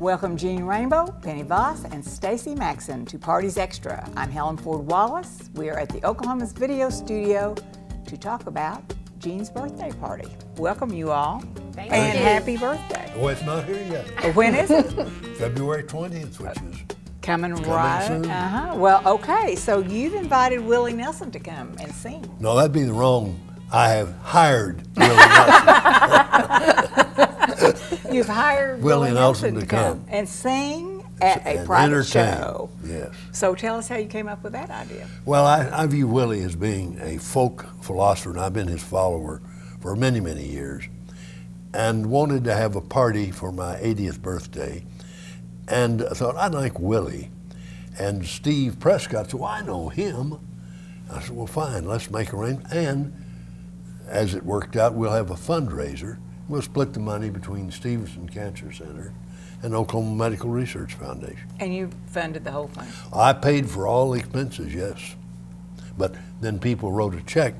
Welcome Jean Rainbolt, Penny Voss, and Stacy Maxson to Parties Extra. I'm Helen Ford Wallace. We are at the Oklahoman's video studio to talk about Jean's birthday party. Welcome you all. Thank you. And happy birthday. Oh, it's not here yet. When is it? February 20th, which is coming right soon. Well, okay, so you've invited Willie Nelson to come and sing. No, that'd be the wrong. I have hired Willie Nelson. You've hired Willie Nelson to come and sing at a private show. Yes. So tell us how you came up with that idea. Well, I view Willie as being a folk philosopher, and I've been his follower for many, many years, and wanted to have a party for my 80th birthday. And I thought, I'd like Willie. And Steve Prescott said, well, I know him. I said, well, fine, let's make arrangements. And as it worked out, we'll have a fundraiser. We'll split the money between Stephenson Cancer Center and Oklahoma Medical Research Foundation. And you funded the whole thing? I paid for all the expenses, yes. But then people wrote a check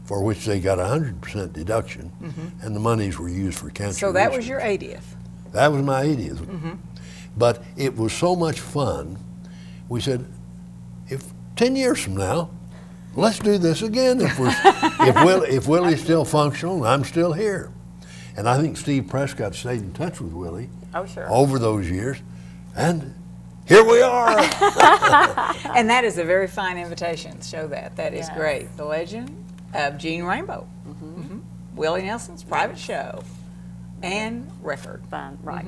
for which they got 100% deduction, and the monies were used for cancer So that research. was your 80th? That was my 80th. But it was so much fun, we said, if 10 years from now, let's do this again. If Willie's still functional, I'm still here. And I think Steve Prescott stayed in touch with Willie over those years, and here we are. And that is a very fine invitation. Show that. That is great. The legend of Jean Rainbolt. Willie Nelson's private show and record. Fun, right.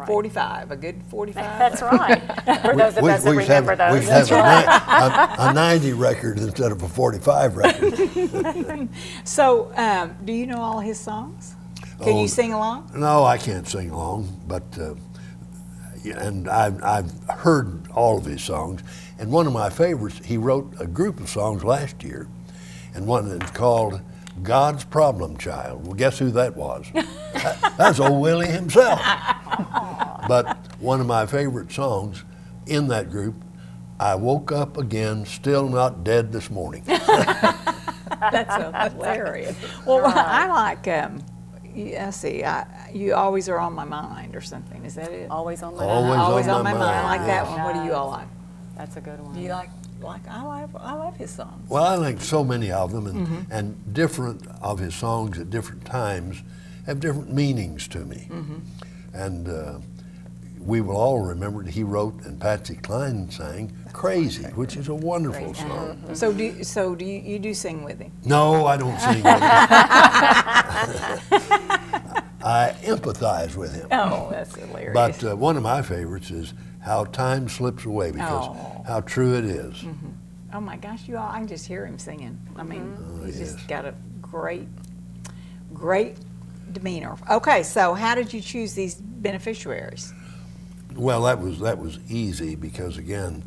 45, a good 45. That's right. For those of us that remember those. We should have a 90 record instead of a 45 record. So, do you know all his songs? Can you sing along? No, I can't sing along, but and I've heard all of his songs. And one of my favorites, he wrote a group of songs last year, and one that's called God's Problem Child. Well, guess who that was? That's old Willie himself. But one of my favorite songs in that group, I woke up again, still not dead this morning. That's hilarious. Well, I like, let's see, You Always Are On My Mind or something. Is that it? Always On My Mind. Always on my mind. I like that one. What do you all like? That's a good one. Do you like I love his songs. Well, I like so many of them, and different of his songs at different times have different meanings to me. And we will all remember that he wrote and Patsy Cline sang "Crazy," which is a wonderful song. So do you do sing with him? No, I don't sing with him. I empathize with him. Oh, that's hilarious. But one of my favorites is "How Time Slips Away," because how true it is. Oh my gosh, you all! I can just hear him singing. I mean, he's just got a great demeanor. Okay, so how did you choose these beneficiaries? Well, that was easy because, again,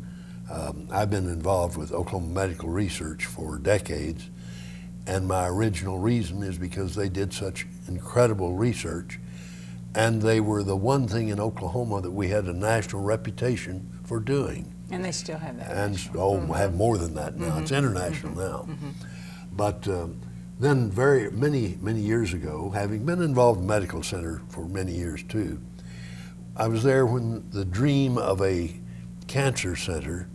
I've been involved with Oklahoma Medical Research for decades, and my original reason is because they did such incredible research, and they were the one thing in Oklahoma that we had a national reputation for doing. And they still have that. And have more than that now. It's international now. But then many years ago, having been involved in medical center for many years too, I was there when the dream of a cancer center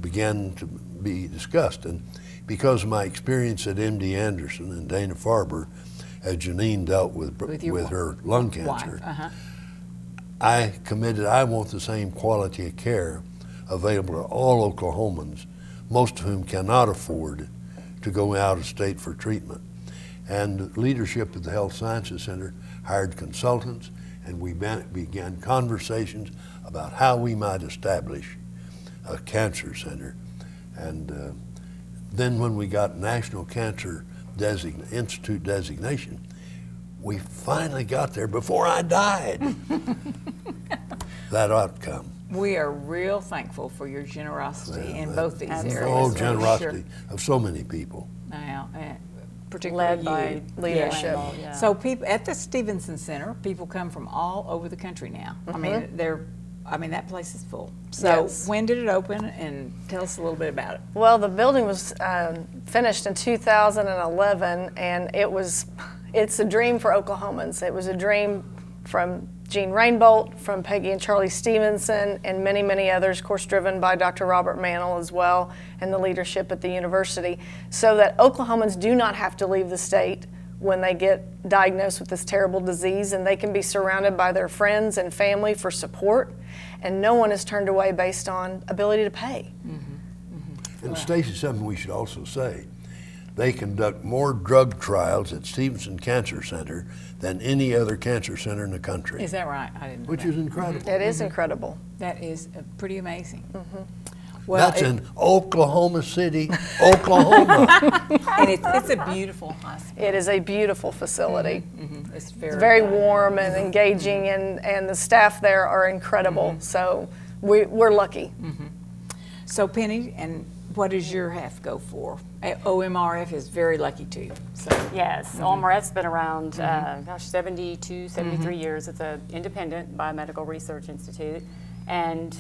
began to be discussed. And because of my experience at MD Anderson and Dana-Farber, as Janine dealt with her lung cancer, I committed, I want the same quality of care available to all Oklahomans, most of whom cannot afford to go out of state for treatment. And leadership at the Health Sciences Center hired consultants, and we began conversations about how we might establish a cancer center. And then when we got National Cancer Institute designation, we finally got there before I died. That outcome. We are real thankful for your generosity in both these areas. Oh, generosity of so many people. Now, particularly led by leadership. Yeah. So people at the Stephenson Center, people come from all over the country now. I mean, that place is full. So when did it open, and tell us a little bit about it? Well, the building was finished in 2011, and it's a dream for Oklahomans. It was a dream from Gene Rainbolt, from Peggy and Charlie Stephenson, and many, many others, of course driven by Dr. Robert Mantle as well, and the leadership at the university, so that Oklahomans do not have to leave the state when they get diagnosed with this terrible disease, and they can be surrounded by their friends and family for support, and no one is turned away based on ability to pay. And Stacy, something we should also say, they conduct more drug trials at Stephenson Cancer Center than any other cancer center in the country. Is that right? I didn't know Which that. is incredible. It is incredible. That is pretty amazing. Well, That's in Oklahoma City, Oklahoma. and it's a beautiful hospital. It is a beautiful facility. It's It's very warm and engaging, and the staff there are incredible. So we're lucky. So Penny, and what does your half go for? OMRF is very lucky too. So Yes, OMRF's been around, 72, 73 years. It's an independent biomedical research institute. And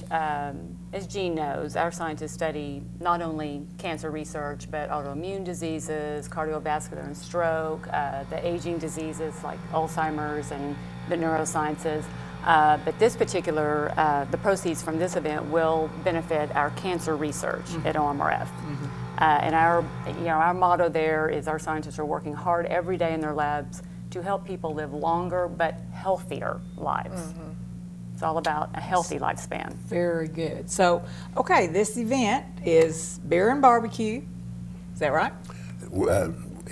as Gene knows, our scientists study not only cancer research, but autoimmune diseases, cardiovascular and stroke, the aging diseases like Alzheimer's and the neurosciences. But this particular, the proceeds from this event will benefit our cancer research at OMRF. And our motto there is our scientists are working hard every day in their labs to help people live longer but healthier lives. It's all about a healthy lifespan. very good. So, okay, this event is beer and barbecue. Is that right?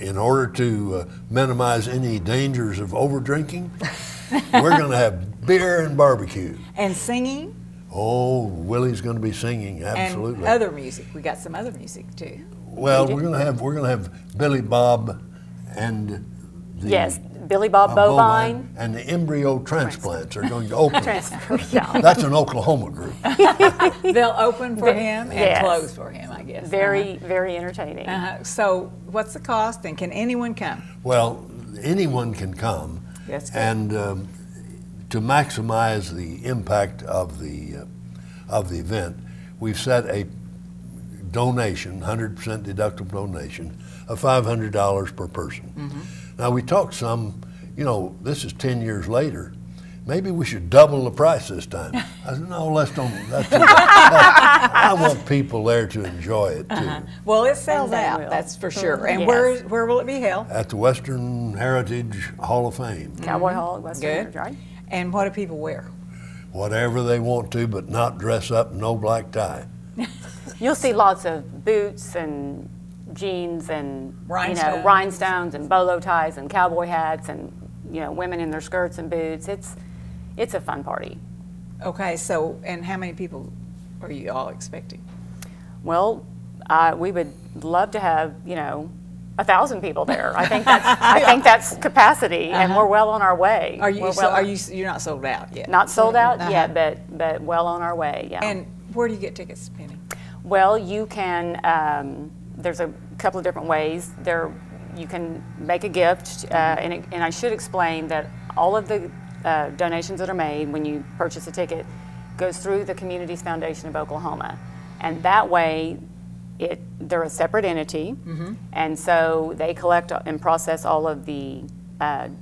In order to minimize any dangers of over drinking, we're going to have beer and barbecue. And singing Oh, Willie's going to be singing, absolutely. and other music. We got some other music too. Well, we're going to have Billy Bob and the Yes, Billy Bob Bovine. and the embryo transplants are going to open. Yeah. That's an Oklahoma group. They'll open for him and Yes. close for him, I guess. Very, very entertaining. So, what's the cost, and can anyone come? Well, anyone can come, That's good. and to maximize the impact of the event, we've set a donation, 100% deductible donation, of $500 per person. Now we talked some, this is 10 years later. Maybe we should double the price this time. I said, no, let's don't. I want people there to enjoy it too. Well, it sells they out, will. that's for sure. And Yes. where will it be held? At the Western Heritage Hall of Fame. Cowboy Hall at Western, Good. right? And what do people wear? Whatever they want to, but not dress up, no black tie. You'll see lots of boots and jeans and Rhinestones. rhinestones and bolo ties and cowboy hats and women in their skirts and boots. It's a fun party. Okay, so, and how many people are you all expecting? Well, we would love to have 1,000 people there. I think that's capacity, and we're well on our way. Are you? We're So well are you? You're not sold out yet. not sold out yet, but well on our way. Yeah. And where do you get tickets, Penny? Well, you can, there's a couple of different ways. You can make a gift, and I should explain that all of the donations that are made when you purchase a ticket goes through the Communities Foundation of Oklahoma. And that way, they're a separate entity, and so they collect and process all of the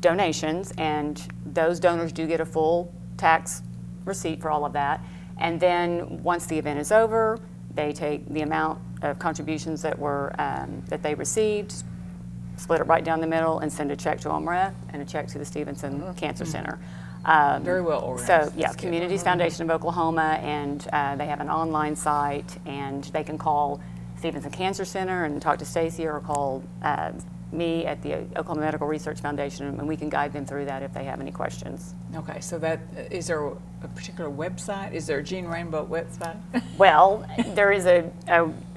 donations, and those donors do get a full tax receipt for all of that. And then once the event is over, they take the amount of contributions that were that they received, split it right down the middle, and send a check to OMRF and a check to the Stephenson Cancer Center. Very well organized. So yeah, That's good. Communities Foundation of Oklahoma, and they have an online site, and they can call Stephenson Cancer Center and talk to Stacy, or call me at the Oklahoma Medical Research Foundation, and we can guide them through that if they have any questions. Okay, so that is there a particular website? Is there a Gene Rainbolt website? Well, there is a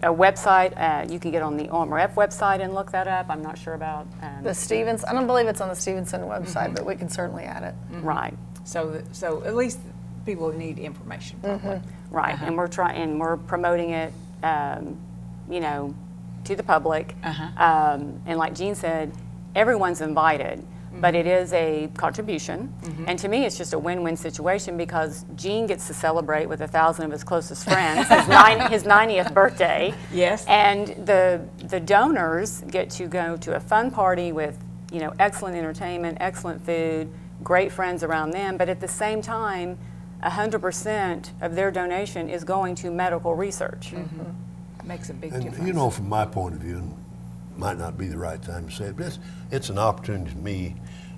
website you can get on the OMRF website and look that up. I'm not sure about The Stevens, I don't believe it's on the Stevenson website, but we can certainly add it. right. So at least people need information. Probably. Right, and we're promoting it, to the public. And like Gene said, everyone's invited, but it is a contribution. And to me, it's just a win-win situation, because Gene gets to celebrate with 1,000 of his closest friends his 90th birthday. Yes. And the donors get to go to a fun party with excellent entertainment, excellent food, great friends around them, but at the same time, 100% of their donation is going to medical research. Makes a big And difference. you know, from my point of view, and might not be the right time to say it, but it's an opportunity to me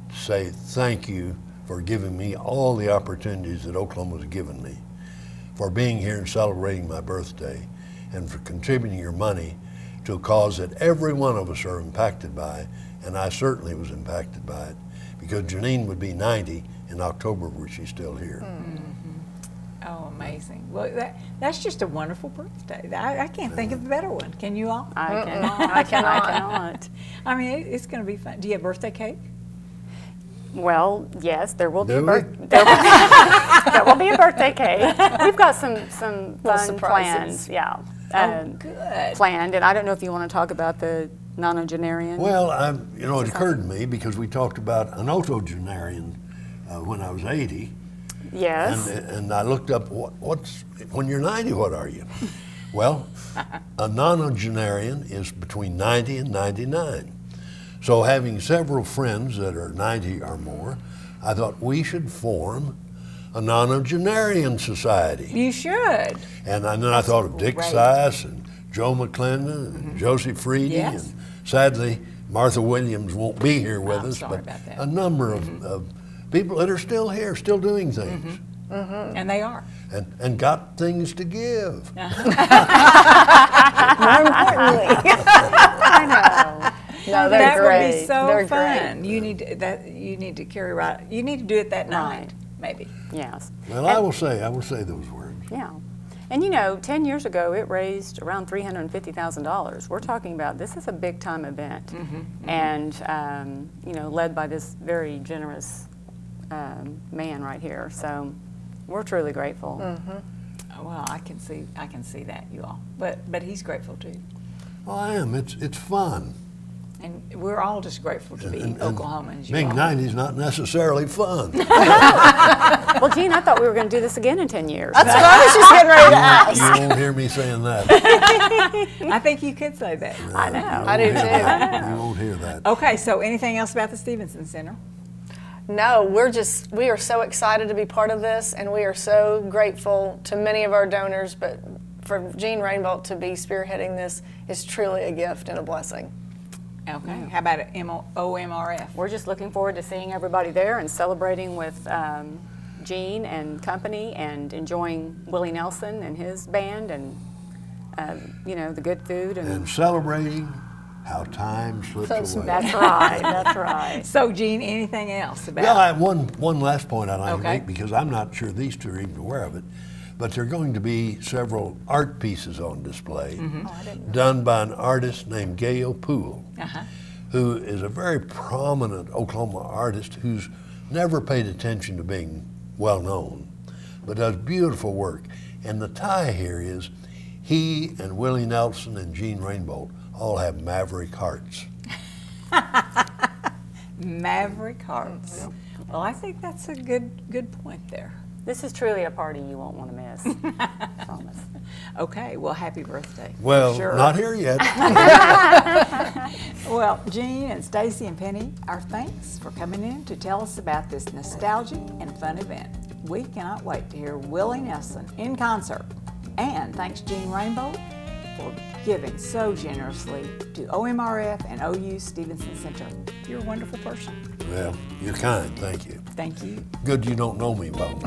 to say thank you for giving me all the opportunities that Oklahoma's given me, for being here and celebrating my birthday, and for contributing your money to a cause that every one of us are impacted by, and I certainly was impacted by it, because Janine would be 90 in October, where she's still here. Oh, amazing. Well, that's just a wonderful birthday. I can't think of a better one. Can you all? I cannot. I cannot. I mean, it's going to be fun. Do you have birthday cake? Well, yes, there will be Do a we? there will be a birthday cake. We've got some fun surprises. plans. Yeah. Good. Planned, and I don't know if you want to talk about the nonagenarian. Well, you know, it occurred to me because we talked about an octogenarian when I was 80. Yes. And I looked up what's when you're 90, what are you? Well, a nonagenarian is between 90 and 99. So having several friends that are 90 or more, I thought we should form a nonagenarian society. You should. And then I thought of Dick great. Sice and Joe McClendon and Josie Freedy. Yes. And sadly, Martha Williams won't be here with I'm us, sorry but about that. a number of people that are still here, still doing things. And they are. And got things to give. More importantly. I know. No, they're that great. would be so They're fun. great. You need to carry right. You need to do it that night, maybe. Yes. Well, I will say those words. Yeah. And you know, 10 years ago, it raised around $350,000. We're talking about this is a big time event, and you know, led by this very generous man right here. So we're truly grateful. Well, I can see that, you all. But he's grateful too, Well, I am. It's fun. and we're all just grateful to be Oklahomans. You Being all. 90 is not necessarily fun. Well, Gene, I thought we were going to do this again in 10 years. That's what I was just getting ready to ask. You won't hear me saying that. I think you could say that. I know. I do too. You won't hear that. Okay, so anything else about the Stephenson Center? No, we are so excited to be part of this, and we are so grateful to many of our donors, but for Gene Rainbolt to be spearheading this is truly a gift and a blessing. Okay. How about OMRF? We're just looking forward to seeing everybody there and celebrating with Gene and company, and enjoying Willie Nelson and his band, and you know, the good food And celebrating how time slips away. That's right. That's right. So, Gene, anything else about? Yeah, I have one last point I'd like to Okay. make, because I'm not sure these two are even aware of it, but there are going to be several art pieces on display done by an artist named Gail Poole, who is a very prominent Oklahoma artist who's never paid attention to being well known, but does beautiful work. And the tie here is he and Willie Nelson and Gene Rainbolt all have maverick hearts. Maverick Hearts. Well, I think that's a good point there. This is truly a party you won't want to miss. Promise. Okay, well, happy birthday. Well, Sure. not here yet. Well, Gene and Stacy and Penny, our thanks for coming in to tell us about this nostalgic and fun event. We cannot wait to hear Willie Nelson in concert. And thanks, Gene Rainbolt, for giving so generously to OMRF and OU Stephenson Center. You're a wonderful person. Well, you're kind, thank you. Thank you. Good you don't know me well.